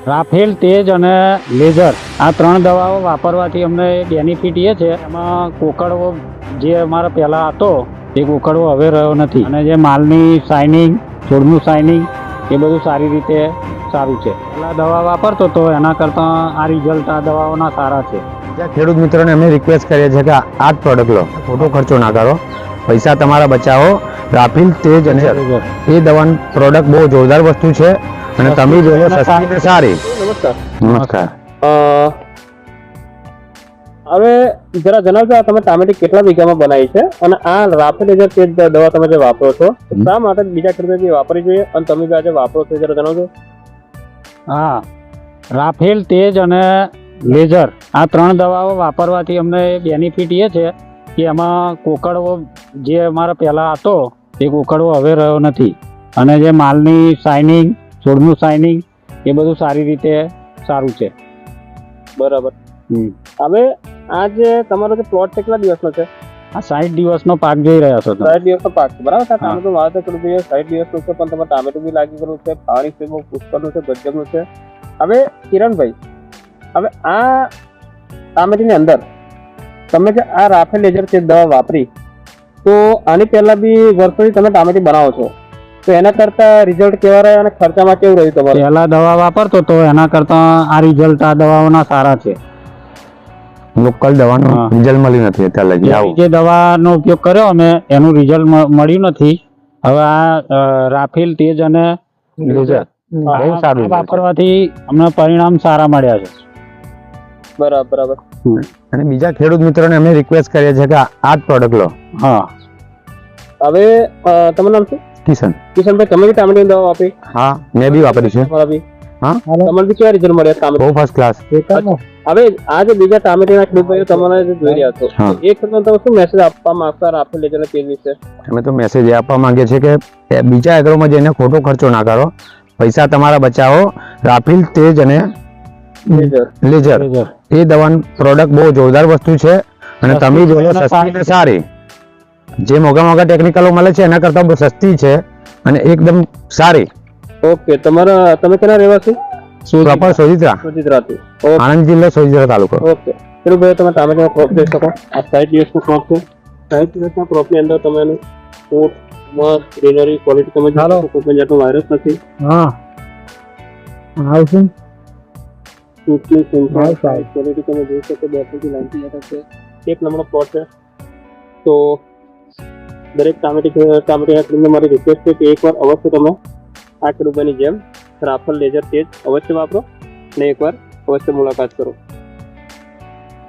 Rafale, તેજ અને laser આ ત્રણ દવાઓ વાપરવાથી અમને બેનિફિટ એ છે, એમાં કોકડવો જે અમારા પહેલાં હતો એ કોકડવો હવે રહ્યો નથી, અને જે માલની શાઇનિંગ, છોડનું શાઇનિંગ એ બધું સારી રીતે સારું છે. પહેલાં દવા વાપરતો તો એના કરતાં આ રિઝલ્ટ આ દવાઓના સારા છે. ત્યાં ખેડૂત મિત્રોને અમે રિક્વેસ્ટ કરીએ છીએ કે આ જ પ્રોડક્ટ લો, ખોટો ખર્ચો ના કરો, પૈસા તમારા બચાવો. રાફેલ, તેજ અને એ દવાની પ્રોડક્ટ બહુ જોરદાર વસ્તુ છે અને તમે જોયો સસ્તી ને સારી. નમસ્કાર. હવે જરા જણાવજો, આ તમે ટામેટી કેટલા વીઘામાં બનાવી છે અને આ રાફેલ લેઝર તેજ દવા તમે જે વાપરો છો શા માટે બીજા ખેડૂતો વાપરવી જોઈએ અને તમે જે આજે વાપરો છો જરા જણાવજો. હા, રાફેલ, તેજ અને લેઝર આ ત્રણ દવાઓ વાપરવાથી અમને બેનિફિટ એ છે કે એમાં કોકડવો જે અમારા પહેલાં હતો એ કોકડવો હવે રહ્યો નથી, અને જે માલની શાઇનિંગ, છોડનું શાઇનિંગ એ બધું સારી રીતે સારું છે. બરાબર. હવે આ જે તમારો જે પ્લોટ કેટલા દિવસનો છે? આ 60 દિવસનો પાક જોઈ રહ્યા છો તમે. 60 દિવસનો પાક છે, બરાબર. ટામેટું વાવેતર કરવું જોઈએ, 60 દિવસનું છે, પણ તમારે ટામેટું બી લાગી ગયું છે, પાણી છે, બહુ પુષ્કળનું છે, ગજબનું છે. હવે કિરણભાઈ, હવે આ ટામેટીની અંદર તમે જે આ રાફેલ લેઝર તે દવા વાપરી, તો આની પહેલા બી વર્ષોથી તમે ટામેટી બનાવો છો, તો એના કરતા રિઝલ્ટ કેવા રહ્યા અને ખર્ચામાં કેવું રહ્યું તમારે? પહેલા દવા વાપરતો તો એના કરતાં આ રિઝલ્ટ આ દવાઓના સારા છે. લોકલ દવાનું રિઝલ્ટ મળ્યું નથી અત્યાર લગી. જે દવાનો ઉપયોગ કર્યો અમે એનું રિઝલ્ટ મળ્યું નથી. હવે આ રાફેલ, તેજ અને લેઝર બહુ સારું વાપરવાથી અમને પરિણામ સારા મળ્યા છે. બરાબર. અને બીજા ખેડૂત મિત્રોને અમે રિક્વેસ્ટ કરીએ છીએ કે આ જ પ્રોડક્ટ લો. હા. હવે તમારું નામ શું? કિશનભાઈ, તમે બી ટામેટીની દવા વાપરી? હા, મેં બી વાપરી છે. હા, તમારે બી કેવા રિઝલ્ટ મળ્યા ટામેટી? બહુ ફર્સ્ટ ક્લાસ. હવે આ જે બીજા ટામેટીના ખેડૂતો તમારે જે જોઈ રહ્યા છો, એ ખેડૂતોને તમે શું મેસેજ આપવા માંગતા રાફેલ લેઝર અને તેજ વિશે? અમે તો મેસેજ એ આપવા માંગીએ છીએ કે બીજા એગ્રોમાં જઈને ખોટો ખર્ચો ના કરો, પૈસા તમારા બચાવો. રાફેલ, તેજ અને લેઝર એ દવાની પ્રોડક્ટ બહુ જોરદાર વસ્તુ છે અને તમે જોયો સસ્તી ને સારી. જે મોંઘા ટેકનિકલો મળે છે એના કરતાં બહુ સસ્તી છે અને એકદમ સારી. ઓકે. તમે ક્યાં રહેવાસી? પ્રોપર સોજિત્રા, આણંદ જિલ્લો, સોજિત્રા તાલુકો. ઓકે. ચલો ભાઈ, તમે ટામેટાનો ક્રોપ જોઈ શકો. આ 60 દિવસનો ક્રોપ છે. 60 દિવસના ક્રોપની અંદર તમે એનું ફ્રૂટ, મસ્ત ગ્રીનરી ક્વોલિટી તમે જોઈ શકો, કોઈ પણ જાતનો વાયરસ નથી. હા, આવશે. ફ્રૂટની સંખ્યા, ક્વોલિટી તમે જોઈ શકો, 2 થી 90 છે. એક નંબરનો પ્લોટ છે. તો દરેક ટામેટીના ખેડૂતને મારી રિક્વેસ્ટ છે કે એકવાર અવશ્ય તમે આ ખેડૂતની જેમ રાફેલ લેઝર તેજ અવશ્ય વાપરો અને એકવાર અવશ્ય મુલાકાત કરો.